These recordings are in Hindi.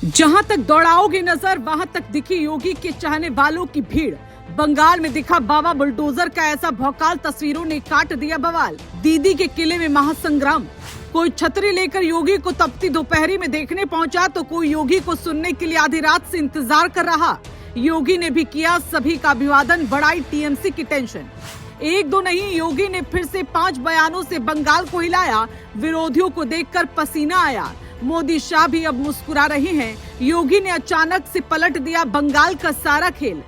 जहां तक दौड़ाओगे नजर वहां तक दिखी योगी के चाहने वालों की भीड़। बंगाल में दिखा बाबा बुलडोजर का ऐसा भौकाल, तस्वीरों ने काट दिया बवाल। दीदी के किले में महासंग्राम। कोई छतरी लेकर योगी को तपती दोपहरी में देखने पहुंचा तो कोई योगी को सुनने के लिए आधी रात से इंतजार कर रहा। योगी ने भी किया सभी का अभिवादन, बढ़ाई टीएमसी की टेंशन। एक दो नहीं, योगी ने फिर से 5 बयानों से बंगाल को हिलाया। विरोधियों को देखकर पसीना आया। मोदी शाह भी अब मुस्कुरा रहे हैं। योगी ने अचानक से पलट दिया बंगाल का सारा खेल।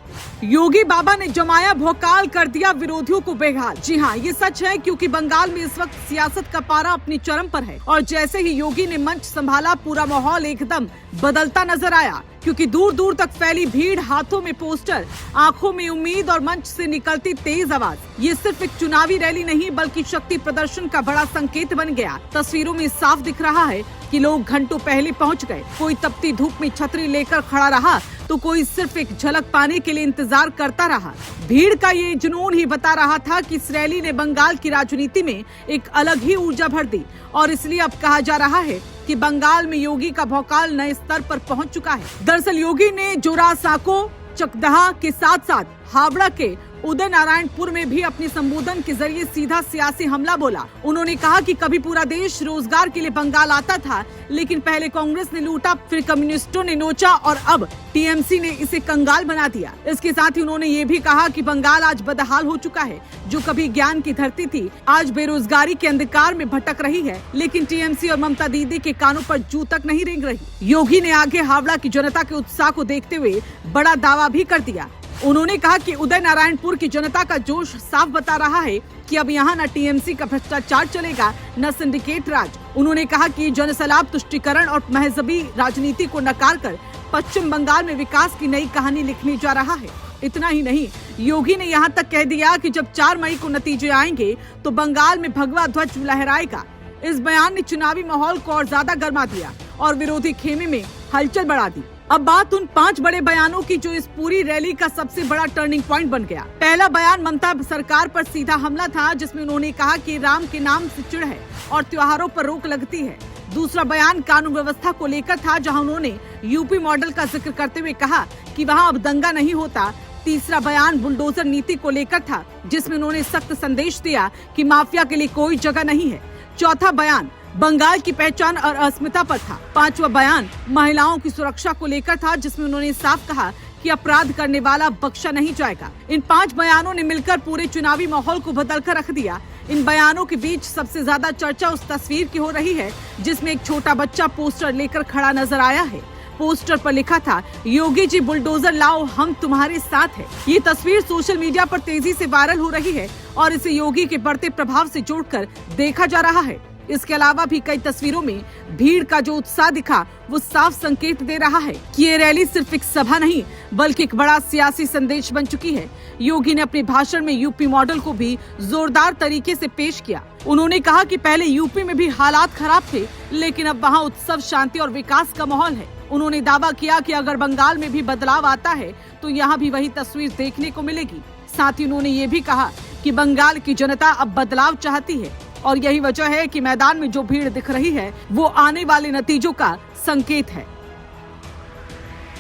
योगी बाबा ने जमाया भौकाल, कर दिया विरोधियों को बेहाल। जी हाँ, ये सच है, क्योंकि बंगाल में इस वक्त सियासत का पारा अपनी चरम पर है और जैसे ही योगी ने मंच संभाला पूरा माहौल एकदम बदलता नजर आया। क्योंकि दूर दूर तक फैली भीड़, हाथों में पोस्टर, आंखों में उम्मीद और मंच से निकलती तेज आवाज। ये सिर्फ एक चुनावी रैली नहीं बल्कि शक्ति प्रदर्शन का बड़ा संकेत बन गया। तस्वीरों में साफ दिख रहा है कि लोग घंटों पहले पहुंच गए। कोई तपती धूप में छतरी लेकर खड़ा रहा तो कोई सिर्फ एक झलक पाने के लिए इंतजार करता रहा। भीड़ का ये जुनून ही बता रहा था कि इस रैली ने बंगाल की राजनीति में एक अलग ही ऊर्जा भर दी और इसलिए अब कहा जा रहा है कि बंगाल में योगी का भौकाल नए स्तर पर पहुंच चुका है। दरअसल योगी ने जोरासांको, चकदहा के साथ साथ हावड़ा के उदय नारायणपुर में भी अपने संबोधन के जरिए सीधा सियासी हमला बोला। उन्होंने कहा कि कभी पूरा देश रोजगार के लिए बंगाल आता था, लेकिन पहले कांग्रेस ने लूटा, फिर कम्युनिस्टों ने नोचा और अब टीएमसी ने इसे कंगाल बना दिया। इसके साथ ही उन्होंने ये भी कहा कि बंगाल आज बदहाल हो चुका है। जो कभी ज्ञान की धरती थी आज बेरोजगारी के अंधकार में भटक रही है, लेकिन टीएमसी और ममता दीदी के कानों पर जू तक नहीं रेंग रही। योगी ने आगे हावड़ा की जनता के उत्साह को देखते हुए बड़ा दावा भी कर दिया। उन्होंने कहा कि उदय नारायणपुर की जनता का जोश साफ बता रहा है कि अब यहाँ न टीएमसी का भ्रष्टाचार चलेगा, न सिंडिकेट राज। उन्होंने कहा कि जनसलाब, तुष्टीकरण और महजबी राजनीति को नकार कर पश्चिम बंगाल में विकास की नई कहानी लिखने जा रहा है। इतना ही नहीं, योगी ने यहाँ तक कह दिया कि जब 4 मई को नतीजे आएंगे तो बंगाल में भगवा ध्वज लहराएगा। इस बयान ने चुनावी माहौल को और ज्यादा गर्मा दिया और विरोधी खेमे में हलचल बढ़ा दी। अब बात उन 5 बड़े बयानों की जो इस पूरी रैली का सबसे बड़ा टर्निंग पॉइंट बन गया। पहला बयान ममता सरकार पर सीधा हमला था, जिसमें उन्होंने कहा कि राम के नाम से चिढ़ है और त्योहारों पर रोक लगती है। दूसरा बयान कानून व्यवस्था को लेकर था, जहां उन्होंने यूपी मॉडल का जिक्र करते हुए कहा कि वहां अब दंगा नहीं होता। तीसरा बयान बुलडोजर नीति को लेकर था, जिसमें उन्होंने सख्त संदेश दिया कि माफिया के लिए कोई जगह नहीं है। चौथा बयान बंगाल की पहचान और अस्मिता पर था। 5वां बयान महिलाओं की सुरक्षा को लेकर था, जिसमें उन्होंने साफ कहा कि अपराध करने वाला बख्शा नहीं जाएगा। इन 5 बयानों ने मिलकर पूरे चुनावी माहौल को बदल कर रख दिया। इन बयानों के बीच सबसे ज्यादा चर्चा उस तस्वीर की हो रही है जिसमें एक छोटा बच्चा पोस्टर लेकर खड़ा नजर आया है। पोस्टर पर लिखा था, योगी जी बुलडोजर लाओ, हम तुम्हारे साथ हैं। ये तस्वीर सोशल मीडिया पर तेजी से वायरल हो रही है और इसे योगी के बढ़ते प्रभाव से जोड़कर देखा जा रहा है। इसके अलावा भी कई तस्वीरों में भीड़ का जो उत्साह दिखा वो साफ संकेत दे रहा है कि ये रैली सिर्फ एक सभा नहीं बल्कि एक बड़ा सियासी संदेश बन चुकी है। योगी ने अपने भाषण में यूपी मॉडल को भी जोरदार तरीके से पेश किया। उन्होंने कहा कि पहले यूपी में भी हालात खराब थे, लेकिन अब वहाँ उत्सव, शांति और विकास का माहौल है। उन्होंने दावा किया कि अगर बंगाल में भी बदलाव आता है तो यहाँ भी वही तस्वीर देखने को मिलेगी। साथ ही उन्होंने ये भी कहा कि बंगाल की जनता अब बदलाव चाहती है और यही वजह है कि मैदान में जो भीड़ दिख रही है वो आने वाले नतीजों का संकेत है।